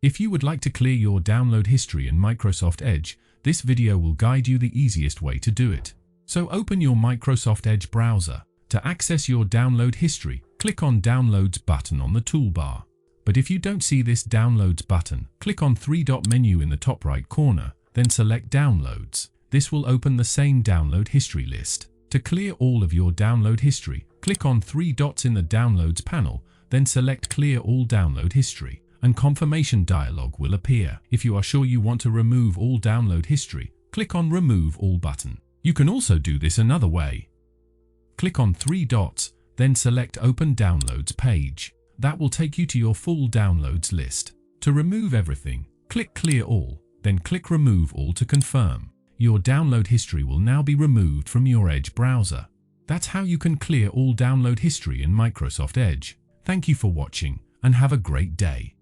If you would like to clear your download history in Microsoft Edge, this video will guide you the easiest way to do it. So open your Microsoft Edge browser. To access your download history, click on Downloads button on the toolbar. But if you don't see this Downloads button, click on three-dot menu in the top right corner, then select Downloads. This will open the same download history list. To clear all of your download history, click on three dots in the Downloads panel, then select Clear All Download History, and confirmation dialog will appear. If you are sure you want to remove all download history, click on Remove All button. You can also do this another way. Click on three dots, then select Open Downloads page. That will take you to your full downloads list. To remove everything, click Clear All, then click Remove All to confirm. Your download history will now be removed from your Edge browser. That's how you can clear all download history in Microsoft Edge. Thank you for watching and have a great day.